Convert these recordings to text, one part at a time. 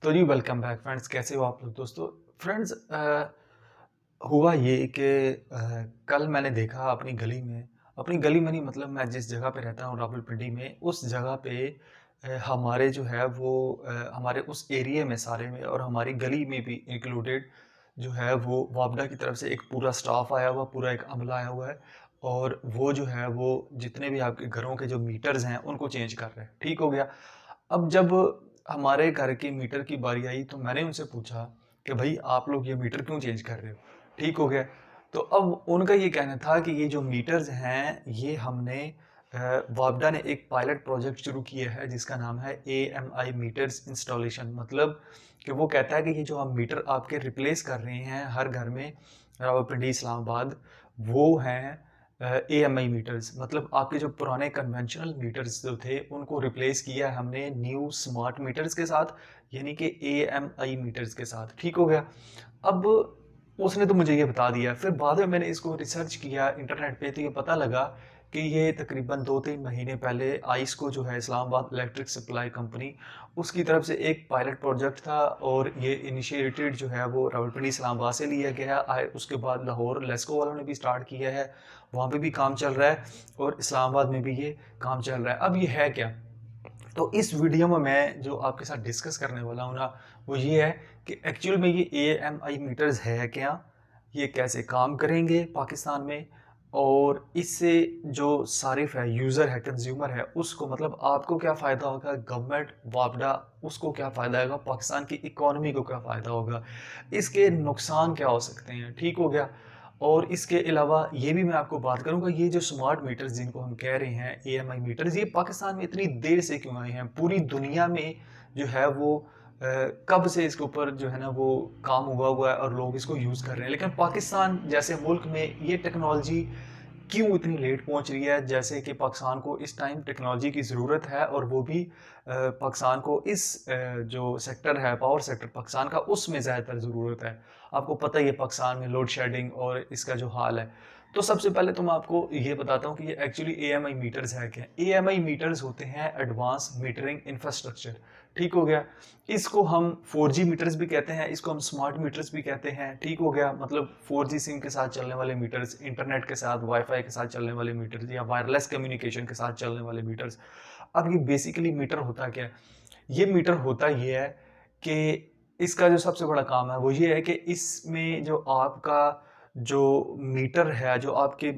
तो जी welcome back friends, कैसे हो आप लोग दोस्तों। फ्रेंड्स, हुआ ये कि कल मैंने देखा अपनी गली में नहीं, मतलब मैं जिस जगह पे रहता हूँ रावलपिंडी में, उस जगह पे हमारे जो है वो हमारे उस एरिया में सारे में और हमारी गली में भी इंक्लूडेड जो है वो वापडा की तरफ से एक पूरा स्टाफ आया हुआ, पूरा एक अमला आया हुआ है। और वो जो है वो जितने भी आपके घरों के जो मीटर्स हैं उनको चेंज कर रहे हैं। ठीक हो गया। अब जब हमारे घर के मीटर की बारी आई तो मैंने उनसे पूछा कि भाई आप लोग ये मीटर क्यों चेंज कर रहे हो। ठीक हो गया। तो अब उनका ये कहना था कि ये जो मीटर्स हैं ये हमने वापडा ने एक पायलट प्रोजेक्ट शुरू किया है जिसका नाम है AMI मीटर्स इंस्टॉलेशन। मतलब कि वो कहता है कि ये जो हम मीटर आपके रिप्लेस कर रहे हैं हर घर में रावलपिंडी इस्लामाबाद, वो हैं AMI मीटर्स। मतलब आपके जो पुराने कन्वेंशनल मीटर्स जो थे उनको रिप्लेस किया है हमने न्यू स्मार्ट मीटर्स के साथ, यानी कि AMI मीटर्स के साथ। ठीक हो गया। अब उसने तो मुझे ये बता दिया, फिर बाद में मैंने इसको रिसर्च किया इंटरनेट पे तो ये पता लगा कि ये तकरीबन 2-3 महीने पहले आइस्को जो है इस्लामाबाद इलेक्ट्रिक सप्लाई कंपनी, उसकी तरफ से एक पायलट प्रोजेक्ट था और ये इनिशिएटेड जो है वो रावलपिंडी इस्लामाबाद से लिया गया है। उसके बाद लाहौर लेस्को वालों ने भी स्टार्ट किया है, वहाँ पे भी काम चल रहा है और इस्लामाबाद में भी ये काम चल रहा है। अब ये है क्या, तो इस वीडियो में मैं जो आपके साथ डिस्कस करने वाला हूँ ना, वो ये है कि एक्चुअल में ये AMI मीटर्स है क्या, ये कैसे काम करेंगे पाकिस्तान में, और इससे जो सारिफ है, यूज़र है, कंज्यूमर है, उसको मतलब आपको क्या फ़ायदा होगा, गवर्नमेंट वापडा उसको क्या फ़ायदा होगा, पाकिस्तान की इकोनॉमी को क्या फ़ायदा होगा, इसके नुकसान क्या हो सकते हैं। ठीक हो गया। और इसके अलावा ये भी मैं आपको बात करूँगा, ये जो स्मार्ट मीटर्स जिनको हम कह रहे हैं AMI मीटर्स, ये पाकिस्तान में इतनी देर से क्यों आए हैं। पूरी दुनिया में जो है वो कब से इसके ऊपर जो है ना वो काम हुआ हुआ है और लोग इसको यूज़ कर रहे हैं, लेकिन पाकिस्तान जैसे मुल्क में ये टेक्नोलॉजी क्यों इतनी लेट पहुंच रही है। जैसे कि पाकिस्तान को इस टाइम टेक्नोलॉजी की ज़रूरत है और वो भी पाकिस्तान को इस जो सेक्टर है, पावर सेक्टर पाकिस्तान का, उसमें ज़्यादातर ज़रूरत है। आपको पता ही है पाकिस्तान में लोड शेडिंग और इसका जो हाल है। तो सबसे पहले तो मैं आपको ये बताता हूँ कि ये एक्चुअली AMI मीटर्स है क्या। AMI मीटर्स होते हैं एडवांस मीटरिंग इंफ्रास्ट्रक्चर। ठीक हो गया। इसको हम 4G मीटर्स भी कहते हैं, इसको हम स्मार्ट मीटर्स भी कहते हैं। ठीक हो गया। मतलब 4G सिम के साथ चलने वाले मीटर्स, इंटरनेट के साथ, वाईफाई के साथ चलने वाले मीटर्स या वायरलेस कम्युनिकेशन के साथ चलने वाले मीटर्स। अब ये बेसिकली मीटर होता क्या है? ये मीटर होता ये है कि इसका जो सबसे बड़ा काम है वो ये है कि इसमें जो आपका जो मीटर है, जो आपके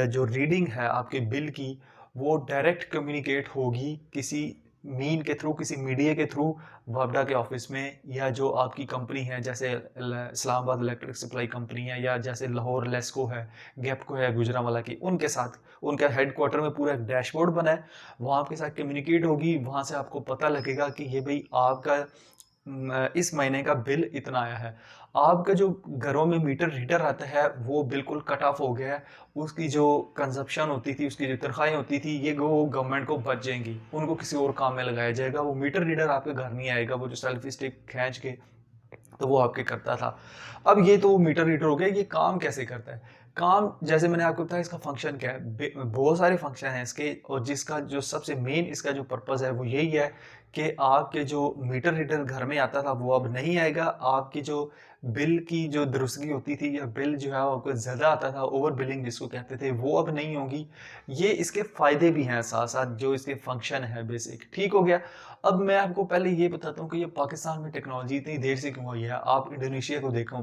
जो रीडिंग है आपके बिल की, वो डायरेक्ट कम्युनिकेट होगी किसी मीन के थ्रू, किसी मीडिया के थ्रू वापडा के ऑफिस में, या जो आपकी कंपनी है जैसे इस्लामाबाद इलेक्ट्रिक सप्लाई कंपनी है, या जैसे लाहौर लेस्को है, गैपको है गुजरांवाला की, उनके साथ। उनका हेडक्वार्टर में पूरा एक डैशबोर्ड बना है, वहाँ आपके साथ कम्युनिकेट होगी। वहाँ से आपको पता लगेगा कि ये भाई आपका इस महीने का बिल इतना आया है। आपका जो घरों में मीटर रीडर आता है वो बिल्कुल कट ऑफ हो गया है। उसकी जो कंजप्शन होती थी, उसकी जो तनख्वाहें होती थी, ये वो गवर्नमेंट को बच जाएंगी, उनको किसी और काम में लगाया जाएगा। वो मीटर रीडर आपके घर नहीं आएगा, वो जो सेल्फी स्टिक खींच के तो वो आपके करता था। अब ये तो वो मीटर रीडर हो गया। ये काम कैसे करता है? काम जैसे मैंने आपको बताया, इसका फंक्शन क्या है। बहुत सारे फंक्शन हैं इसके, और जिसका जो सबसे मेन इसका जो पर्पस है वो यही है कि आपके जो मीटर रीडर घर में आता था वो अब नहीं आएगा। आपकी जो बिल की जो दुरुस्तगी होती थी, या बिल जो है वो आपको ज़्यादा आता था, ओवर बिलिंग जिसको कहते थे, वो अब नहीं होगी। ये इसके फायदे भी हैं साथ साथ, जो इसके फंक्शन है बेसिक। ठीक हो गया। अब मैं आपको पहले ये बताता हूँ कि ये पाकिस्तान में टेक्नोलॉजी इतनी देर से क्यों आई है। आप इंडोनेशिया को देखो,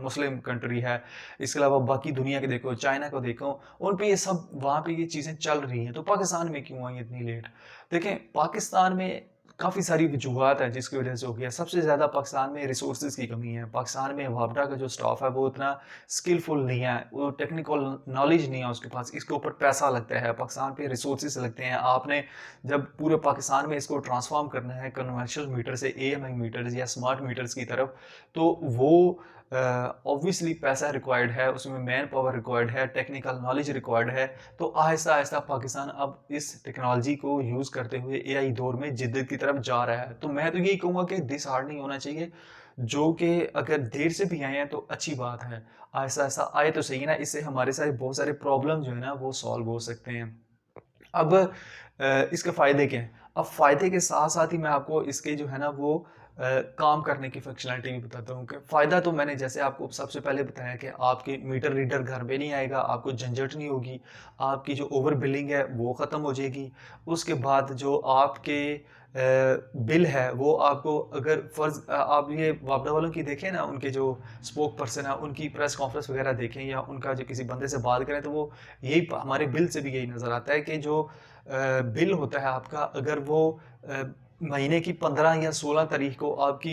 मुस्लिम कंट्री है, इसके अलावा बाकी दुनिया के देखो, चाइना को देखो, उन पे ये सब, वहाँ पे ये चीज़ें चल रही हैं, तो पाकिस्तान में क्यों आई इतनी लेट। देखें, पाकिस्तान में काफ़ी सारी वजूहत हैं जिसकी वजह से हो गया। सबसे ज़्यादा पाकिस्तान में रिसोर्सेज की कमी है। पाकिस्तान में वापडा का जो स्टाफ है वो इतना स्किलफुल नहीं है, वो टेक्निकल नॉलेज नहीं है उसके पास। इसके ऊपर पैसा लगता है, पाकिस्तान पे रिसोर्सेज लगते हैं। आपने जब पूरे पाकिस्तान में इसको ट्रांसफॉर्म करना है कन्वेंशनल मीटर से AMI मीटर्स या स्मार्ट मीटर्स की तरफ, तो वो ऑब्वियसली पैसा रिक्वायर्ड है, उसमें मैन पावर रिक्वायर्ड है, टेक्निकल नॉलेज रिक्वायर्ड है। तो आहिस्ता आहिस्ता पाकिस्तान अब इस टेक्नोलॉजी को यूज़ करते हुए AI दौर में जिद्दत की तरफ जा रहा है। तो मैं तो यही कहूँगा कि डिसहार्ड नहीं होना चाहिए, जो कि अगर देर से भी आए हैं तो अच्छी बात है। आहिस्ता आहिस्ता आए तो सही ना, इससे हमारे सारे बहुत सारे प्रॉब्लम जो है ना वो सॉल्व हो सकते हैं। अब इसके फ़ायदे क्या हैं? अब फ़ायदे के साथ-साथ ही मैं आपको इसके जो है ना वो काम करने की फ़ंक्शनैलिटी भी बताता हूँ कि फ़ायदा तो मैंने जैसे आपको सबसे पहले बताया कि आपके मीटर रीडर घर पे नहीं आएगा, आपको झंझट नहीं होगी, आपकी जो ओवर बिलिंग है वो ख़त्म हो जाएगी। उसके बाद जो आपके बिल है वो आपको अगर आप ये वापडा वालों की देखें ना, उनके जो स्पोक पर्सन है उनकी प्रेस कॉन्फ्रेंस वगैरह देखें या उनका जो किसी बंदे से बात करें तो वो यही हमारे बिल से भी यही नज़र आता है कि जो बिल होता है आपका, अगर वो महीने की 15 या 16 तारीख को आपकी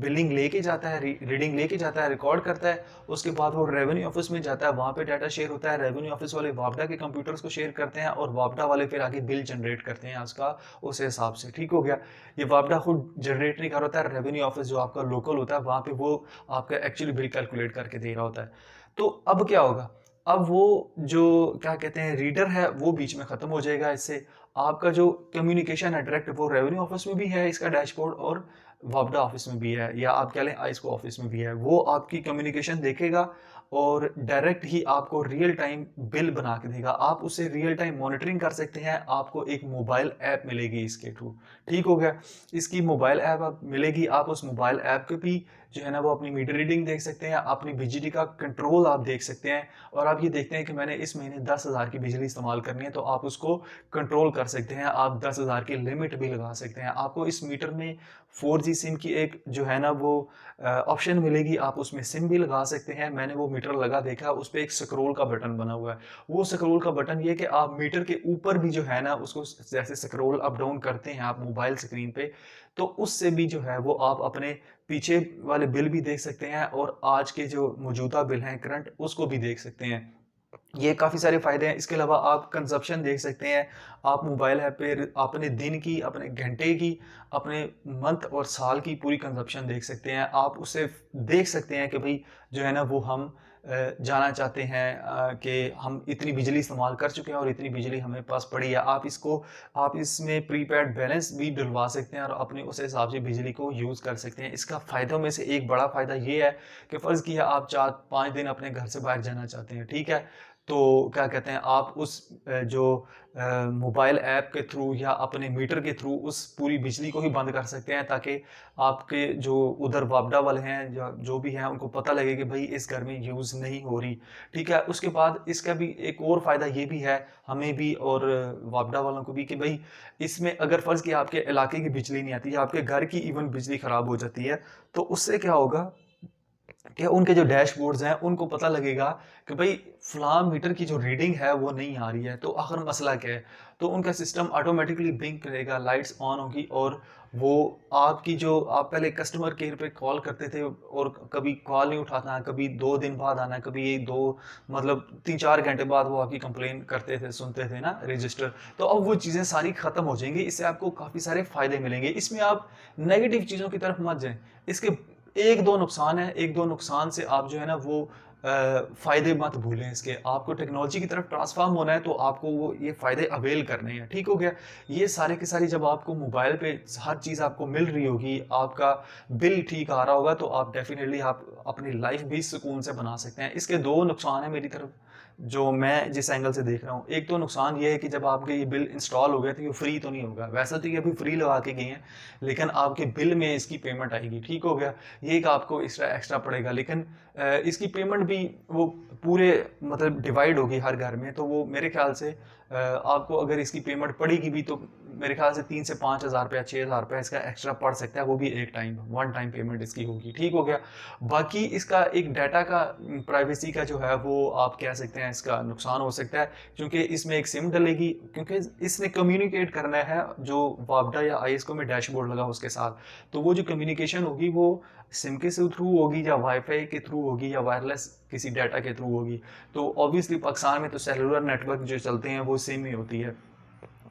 बिलिंग लेके जाता है, रीडिंग लेके जाता है, रिकॉर्ड करता है, उसके बाद वो रेवेन्यू ऑफिस में जाता है, वहाँ पे डाटा शेयर होता है, रेवेन्यू ऑफिस वाले वापडा के कंप्यूटर्स को शेयर करते हैं और वापडा वाले फिर आगे बिल जनरेट करते हैं उसका उस हिसाब से, ठीक हो गया। ये वापडा खुद जनरेट नहीं कर रहा होता है, रेवेन्यू ऑफिस जो आपका लोकल होता है वहाँ पे वो आपका एक्चुअली बिल कैलकुलेट करके दे रहा होता है। तो अब क्या होगा? अब वो जो क्या कहते हैं रीडर है वो बीच में खत्म हो जाएगा इससे। आपका जो कम्युनिकेशन है डायरेक्ट वो रेवेन्यू ऑफिस में भी है इसका डैशबोर्ड और वापडा ऑफिस में भी है या आप कह लें आइस्को ऑफिस में भी है। वो आपकी कम्युनिकेशन देखेगा और डायरेक्ट ही आपको रियल टाइम बिल बना के देगा। आप उससे रियल टाइम मॉनिटरिंग कर सकते हैं। आपको एक मोबाइल ऐप मिलेगी इसके थ्रू। ठीक हो गया? इसकी मोबाइल ऐप आप मिलेगी। आप उस मोबाइल ऐप के भी जो है ना वो अपनी मीटर रीडिंग देख सकते हैं, अपनी बिजली का कंट्रोल आप देख सकते हैं और आप ये देखते हैं कि मैंने इस महीने 10,000 की बिजली इस्तेमाल करनी है तो आप उसको कंट्रोल कर सकते हैं। आप 10,000 की लिमिट भी लगा सकते हैं। आपको इस मीटर में 4G सिम की एक जो है ना वो ऑप्शन मिलेगी, आप उसमें सिम भी लगा सकते हैं। मैंने वो मीटर लगा देखा, उस पे एक स्क्रॉल का बटन बना हुआ है। वो स्क्रॉल का बटन ये है कि आप मीटर के ऊपर भी जो है ना उसको जैसे स्क्रॉल अप डाउन करते हैं आप मोबाइल स्क्रीन पे, तो उससे भी जो है वो आप अपने पीछे वाले बिल भी देख सकते हैं और आज के जो मौजूदा बिल हैं करंट उसको भी देख सकते हैं। ये काफ़ी सारे फ़ायदे हैं। इसके अलावा आप कंज़प्शन देख सकते हैं। आप मोबाइल ऐप पे अपने दिन की, अपने घंटे की, अपने मंथ और साल की पूरी कंज़प्शन देख सकते हैं। आप उससे देख सकते हैं कि भई जो है ना वो हम जानना चाहते हैं कि हम इतनी बिजली इस्तेमाल कर चुके हैं और इतनी बिजली हमें पास पड़ी है। आप इसमें प्रीपेड बैलेंस भी डलवा सकते हैं और अपने उस हिसाब से बिजली को यूज़ कर सकते हैं। इसका फ़ायदों में से एक बड़ा फ़ायदा ये है कि फ़र्ज़ किया आप 4-5 दिन अपने घर से बाहर जाना चाहते हैं, ठीक है? तो क्या कहते हैं आप उस जो मोबाइल ऐप के थ्रू या अपने मीटर के थ्रू उस पूरी बिजली को ही बंद कर सकते हैं ताकि आपके जो उधर वापडा वाले हैं या जो भी हैं उनको पता लगे कि भाई इस घर में यूज़ नहीं हो रही, ठीक है? उसके बाद इसका भी एक और फ़ायदा ये भी है हमें भी और वापडा वालों को भी कि भाई इसमें अगर फ़र्ज़ किया आपके इलाके की बिजली नहीं आती या आपके घर की इवन बिजली ख़राब हो जाती है, तो उससे क्या होगा कि उनके जो डैशबोर्ड्स हैं, उनको पता लगेगा कि भई फलाँ मीटर की जो रीडिंग है, वो नहीं आ रही है, तो आखिर मसला क्या है? तो उनका सिस्टम ऑटोमैटिकली ब्लिंक करेगा, लाइट्स ऑन होगी और वो आपकी जो आप पहले कस्टमर केयर पे कॉल करते थे और कभी कॉल नहीं उठाना, कभी 2 दिन बाद आना, कभी 2 मतलब 3-4 घंटे बाद वो आपकी कंप्लेन करते थे, सुनते थे ना रजिस्टर। तो अब वो चीज़ें सारी खत्म हो जाएँगी, इससे आपको काफ़ी सारे फ़ायदे मिलेंगे। इसमें आप नेगेटिव चीज़ों की तरफ मत जाएँ। इसके 1-2 नुकसान है, 1-2 नुकसान से आप जो है ना वो फ़ायदे मत भूलें इसके। आपको टेक्नोलॉजी की तरफ ट्रांसफ़ॉर्म होना है तो आपको वो ये फ़ायदे अवेल करने हैं, ठीक हो गया? ये सारे के सारी जब आपको मोबाइल पे हर चीज़ आपको मिल रही होगी, आपका बिल ठीक आ रहा होगा तो आप डेफ़िनिटली आप अपनी लाइफ़ भी सुकून से बना सकते हैं। इसके 2 नुकसान हैं मेरी तरफ जो मैं जिस एंगल से देख रहा हूँ। एक तो नुकसान ये है कि जब आपके ये बिल इंस्टॉल हो गए तो ये फ्री तो नहीं होगा। वैसे तो ये अभी फ्री लगा के गए हैं, लेकिन आपके बिल में इसकी पेमेंट आएगी, ठीक हो गया? ये एक आपको एक्स्ट्रा पड़ेगा लेकिन इसकी पेमेंट भी वो पूरे मतलब डिवाइड होगी हर घर में तो वो मेरे ख्याल से आपको अगर इसकी पेमेंट पड़ेगी भी तो मेरे ख्याल से 3 से 5,000 रुपया 6,000 रुपया इसका एक्स्ट्रा पड़ सकता है वो भी एक टाइम वन टाइम पेमेंट इसकी होगी, ठीक हो गया। बाकी इसका एक डाटा का प्राइवेसी का जो है वो आप कह सकते हैं इसका नुकसान हो सकता है क्योंकि इसमें एक सिम डलेगी क्योंकि इसने कम्युनिकेट करना है जो वापडा या आईएसको में डैशबोर्ड लगा उसके साथ, तो वो जो कम्युनिकेशन होगी वो सिम के थ्रू होगी या वाईफाई के थ्रू होगी या वायरलेस किसी डाटा के थ्रू होगी। तो ऑब्वियसली पाकिस्तान में तो सेलुलर नेटवर्क जो चलते हैं वो सिम ही होती है।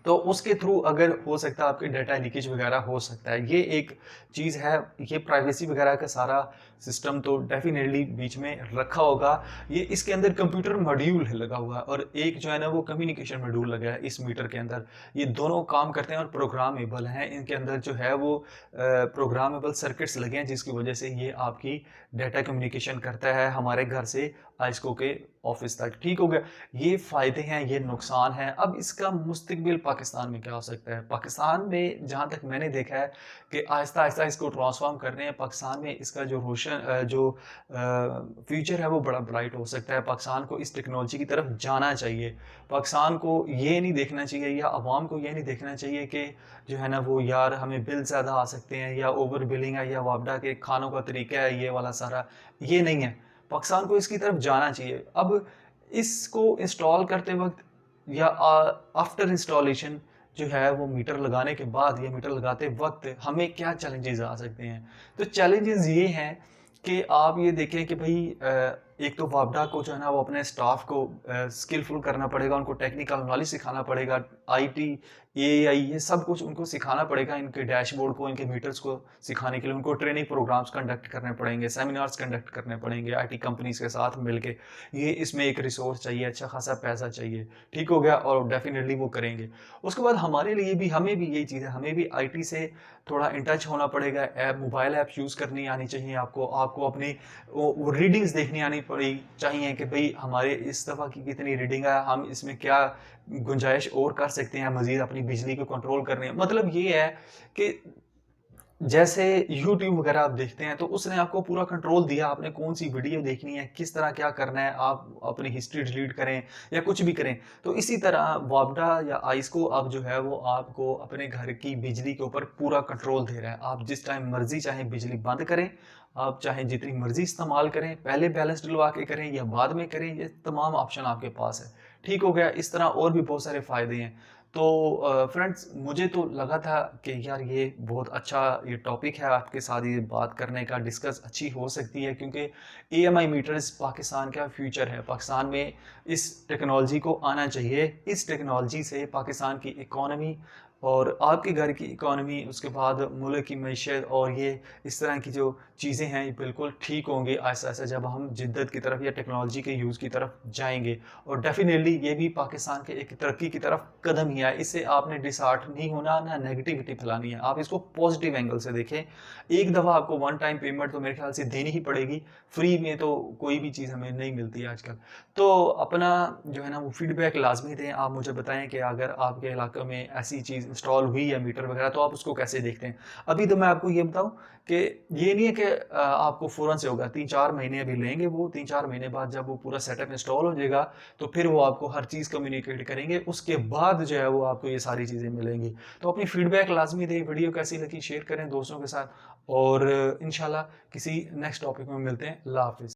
तो उसके थ्रू अगर हो सकता है आपके डाटा लीकेज वगैरह हो सकता है। ये एक चीज़ है, ये प्राइवेसी वगैरह का सारा सिस्टम तो डेफ़िनेटली बीच में रखा होगा। ये इसके अंदर कंप्यूटर मॉड्यूल है लगा हुआ है और एक जो है ना वो कम्युनिकेशन मॉड्यूल लगा है इस मीटर के अंदर। ये दोनों काम करते हैं और प्रोग्रामेबल हैं। इनके अंदर जो है वो प्रोग्रामेबल सर्किट्स लगे हैं जिसकी वजह से ये आपकी डाटा कम्युनिकेशन करता है हमारे घर से आइस्को के ऑफिस तक। ठीक हो गया? ये फ़ायदे हैं, ये नुकसान हैं। अब इसका मुस्तकबिल पाकिस्तान में क्या हो सकता है? पाकिस्तान में जहाँ तक मैंने देखा है कि आहिस्ता-आहिस्ता इसको ट्रांसफ़ॉर्म कर रहे हैं। पाकिस्तान में इसका जो फ्यूचर है वो बड़ा ब्राइट हो सकता है। पाकिस्तान को इस टेक्नोलॉजी की तरफ जाना चाहिए। पाकिस्तान को ये नहीं देखना चाहिए या अवाम को ये नहीं देखना चाहिए कि जो है ना वो यार हमें बिल ज़्यादा आ सकते हैं या ओवर बिलिंग है या वापडा के खानों का तरीका है ये वाला सारा, ये नहीं है। पाकिस्तान को इसकी तरफ जाना चाहिए। अब इसको इंस्टॉल करते वक़्त या आफ्टर इंस्टॉलेशन जो है वो मीटर लगाने के बाद या मीटर लगाते वक़्त हमें क्या चैलेंजेज़ आ सकते हैं? तो चैलेंजेज़ ये हैं कि आप ये देखें कि भई एक तो वापडा को जो है ना वो अपने स्टाफ को स्किलफुल करना पड़ेगा, उनको टेक्निकल नॉलेज सिखाना पड़ेगा, आईटी, एआई ये सब कुछ उनको सिखाना पड़ेगा, इनके डैशबोर्ड को, इनके मीटर्स को सिखाने के लिए उनको ट्रेनिंग प्रोग्राम्स कंडक्ट करने पड़ेंगे, सेमिनार्स कंडक्ट करने पड़ेंगे आईटी कंपनीज़ के साथ मिलके। ये इसमें एक रिसोर्स चाहिए, अच्छा खासा पैसा चाहिए, ठीक हो गया? और डेफ़िनिटली वो करेंगे। उसके बाद हमारे लिए भी हमें भी यही चीज़ है, हमें भी आईटी से थोड़ा इन टच होना पड़ेगा, मोबाइल ऐप्स यूज़ करनी आनी चाहिए आपको, आपको अपनी वो रीडिंग्स देखनी आनी पड़ी चाहिए कि भई हमारे इस दफ़ा की कितनी रीडिंग है, हम इसमें क्या गुंजाइश और कर सकते हैं मज़ीद अपनी बिजली को कंट्रोल करने मतलब ये है कि जैसे यूट्यूब वगैरह आप देखते हैं, तो उसने आपको पूरा कंट्रोल दिया, आपने कौन-सी वीडियो देखनी है, किस तरह क्या करना है, आप अपनी हिस्ट्री डिलीट करें या कुछ भी करें। तो इसी तरह वापडा या आइस्को अब जो है वो आपको अपने घर की बिजली के ऊपर पूरा कंट्रोल दे रहा है। आप जिस टाइम मर्ज़ी चाहे बिजली बंद करें, आप चाहे जितनी मर्ज़ी इस्तेमाल करें, पहले बैलेंस डलवा के करें या बाद में करें, ये तमाम ऑप्शन आपके पास है। ठीक हो गया? इस तरह और भी बहुत सारे फ़ायदे हैं। तो फ्रेंड्स मुझे तो लगा था कि यार ये बहुत अच्छा ये टॉपिक है आपके साथ ये बात करने का डिस्कस अच्छी हो सकती है क्योंकि ईएमआई मीटर्स पाकिस्तान का फ्यूचर है पाकिस्तान में इस टेक्नोलॉजी को आना चाहिए इस टेक्नोलॉजी से पाकिस्तान की इकोनॉमी और आपके घर की इकोनॉमी उसके बाद मुल्क की मईशत और ये इस तरह की जो चीज़ें हैं ये बिल्कुल ठीक होंगी आहिस्ता आहिस्ता जब हम जिद्दत की तरफ या टेक्नोलॉजी के यूज़ की तरफ जाएंगे और डेफिनेटली ये भी पाकिस्तान के एक तरक्की की तरफ कदम ही है इससे आपने डिसहार्ट नहीं होना ना नेगेटिविटी फैलानी है आप इसको पॉजिटिव एंगल से देखें एक दफ़ा आपको वन टाइम पेमेंट तो मेरे ख्याल से देनी ही पड़ेगी फ्री में तो कोई भी चीज़ हमें नहीं मिलती है आजकल तो अपना जो है ना वो फीडबैक लाजमी दें आप मुझे बताएं कि अगर आपके इलाके में ऐसी चीज़ इंस्टॉल हुई है मीटर वगैरह तो आप उसको कैसे देखते हैं अभी तो मैं आपको ये बताऊं कि ये नहीं है कि आपको फ़ौरन से होगा 3-4 महीने अभी लेंगे वो 3-4 महीने बाद जब वो पूरा सेटअप इंस्टॉल हो जाएगा तो फिर वो आपको हर चीज़ कम्युनिकेट करेंगे उसके बाद जो है वो आपको ये सारी चीज़ें मिलेंगी तो अपनी फीडबैक लाजमी दें वीडियो कैसी लगी शेयर करें दोस्तों के साथ और इंशाल्लाह किसी नेक्स्ट टॉपिक में मिलते हैं अल्लाह हाफिज़